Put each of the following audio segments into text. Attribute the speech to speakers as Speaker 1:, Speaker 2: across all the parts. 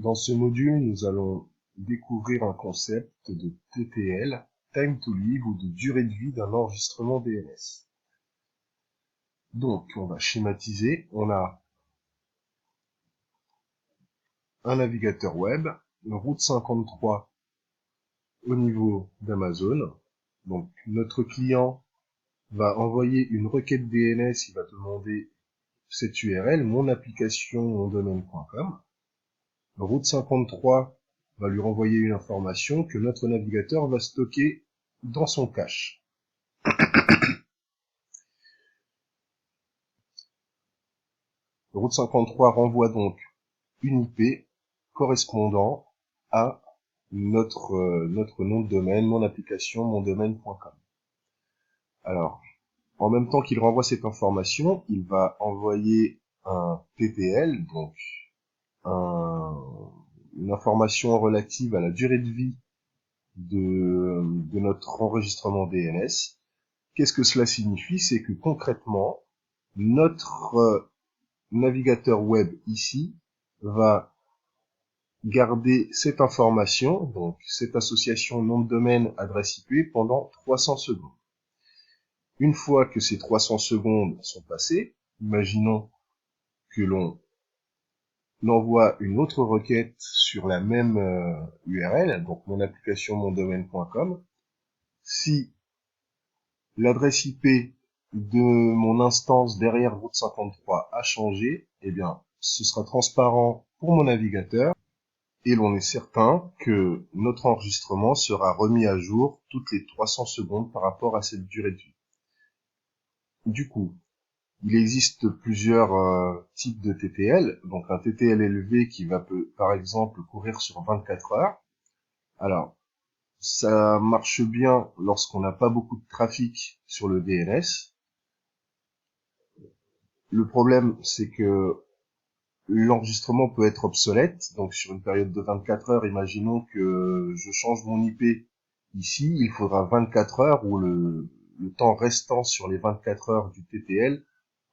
Speaker 1: Dans ce module, nous allons découvrir un concept de TTL, Time to Live, ou de durée de vie d'un enregistrement DNS. Donc, on va schématiser. On a un navigateur web, une route 53 au niveau d'Amazon. Donc, notre client va envoyer une requête DNS, il va demander cette URL, mon application, mon domaine.com. Route 53 va lui renvoyer une information que notre navigateur va stocker dans son cache. Route 53 renvoie donc une IP correspondant à notre nom de domaine, mon application, mon domaine.com. Alors, en même temps qu'il renvoie cette information, il va envoyer un TTL, donc une information relative à la durée de vie de notre enregistrement DNS. Qu'est-ce que cela signifie? C'est que concrètement, notre navigateur web ici va garder cette information, donc cette association nom de domaine adresse IP, pendant 300 secondes. Une fois que ces 300 secondes sont passées, imaginons que l'on envoie une autre requête sur la même URL, donc mon application mon domaine.com. Si l'adresse IP de mon instance derrière route 53 a changé, eh bien, ce sera transparent pour mon navigateur et l'on est certain que notre enregistrement sera remis à jour toutes les 300 secondes par rapport à cette durée de vie. Du coup, il existe plusieurs types de TTL, donc un TTL élevé qui va par exemple courir sur 24 heures. Alors, ça marche bien lorsqu'on n'a pas beaucoup de trafic sur le DNS. Le problème, c'est que l'enregistrement peut être obsolète, donc sur une période de 24 heures, imaginons que je change mon IP ici, il faudra 24 heures ou le temps restant sur les 24 heures du TTL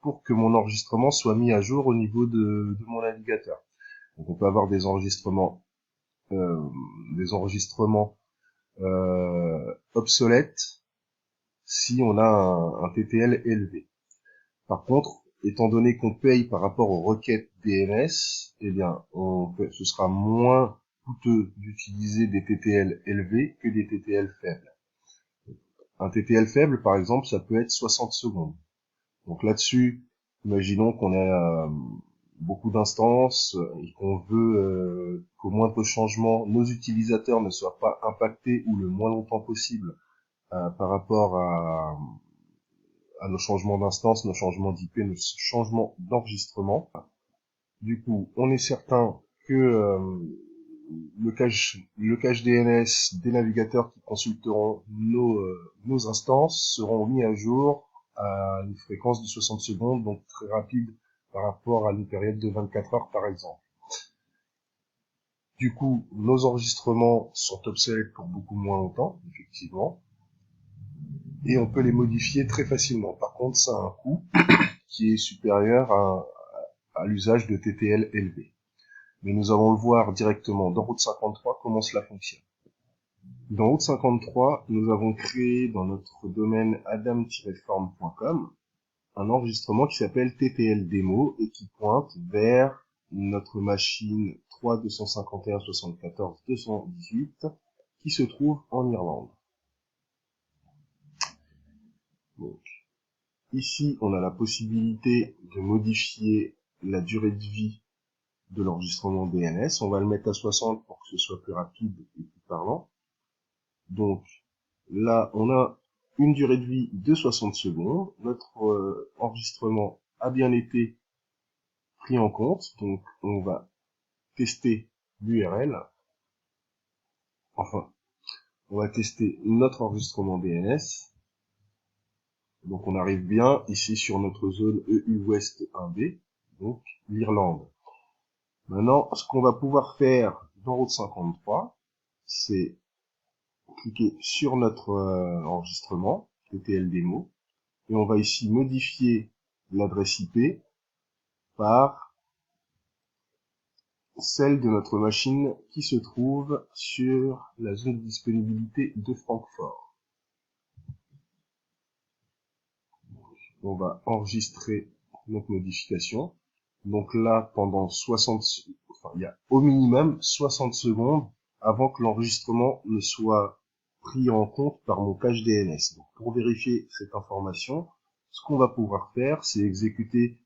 Speaker 1: pour que mon enregistrement soit mis à jour au niveau de mon navigateur. Donc on peut avoir des enregistrements obsolètes si on a un TTL élevé. Par contre, étant donné qu'on paye par rapport aux requêtes DNS, eh bien, ce sera moins coûteux d'utiliser des TTL élevés que des TTL faibles. Un TTL faible, par exemple, ça peut être 60 secondes. Donc là-dessus, imaginons qu'on a beaucoup d'instances et qu'on veut qu'au moindre changement, nos utilisateurs ne soient pas impactés ou le moins longtemps possible par rapport à nos changements d'instance, nos changements d'IP, nos changements d'enregistrement. Du coup, on est certain que le cache DNS des navigateurs qui consulteront nos instances seront mis à jour à une fréquence de 60 secondes, donc très rapide par rapport à une période de 24 heures par exemple. Du coup, nos enregistrements sont obsolètes pour beaucoup moins longtemps, effectivement, et on peut les modifier très facilement. Par contre, ça a un coût qui est supérieur à l'usage de TTL élevé. Mais nous allons le voir directement dans Route 53 comment cela fonctionne. Dans Route 53, nous avons créé dans notre domaine adam-form.com un enregistrement qui s'appelle TTL Demo et qui pointe vers notre machine 3.251.74.218 qui se trouve en Irlande. Donc, ici, on a la possibilité de modifier la durée de vie de l'enregistrement DNS. On va le mettre à 60 pour que ce soit plus rapide et plus parlant. Donc, là, on a une durée de vie de 60 secondes. Notre enregistrement a bien été pris en compte. Donc, on va tester l'URL. Enfin, on va tester notre enregistrement DNS. Donc, on arrive bien ici sur notre zone EU Ouest 1B, donc l'Irlande. Maintenant, ce qu'on va pouvoir faire dans Route 53, c'est cliquer sur notre enregistrement, TTL Demo, et on va ici modifier l'adresse IP par celle de notre machine qui se trouve sur la zone de disponibilité de Francfort. On va enregistrer notre modification. Donc là, pendant 60, il y a au minimum 60 secondes avant que l'enregistrement ne soit pris en compte par mon cache DNS. Donc pour vérifier cette information, ce qu'on va pouvoir faire, c'est exécuter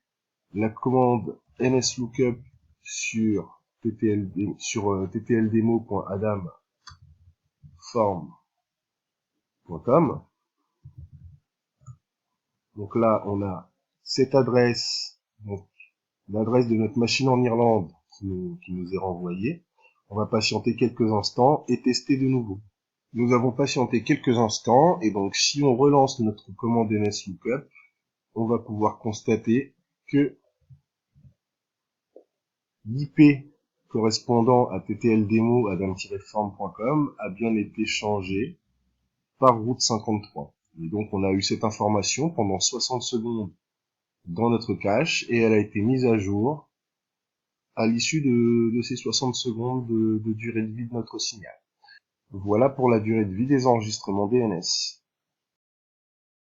Speaker 1: la commande nslookup sur ttldemo.adam.form.com. Donc là, on a cette adresse, donc l'adresse de notre machine en Irlande qui nous est renvoyée. On va patienter quelques instants et tester de nouveau. Nous avons patienté quelques instants et donc si on relance notre commande nslookup, on va pouvoir constater que l'IP correspondant à ttldemo adam-form.com a bien été changé par route 53. Et donc on a eu cette information pendant 60 secondes dans notre cache et elle a été mise à jour à l'issue de ces 60 secondes de durée de vie de notre signal. Voilà pour la durée de vie des enregistrements DNS.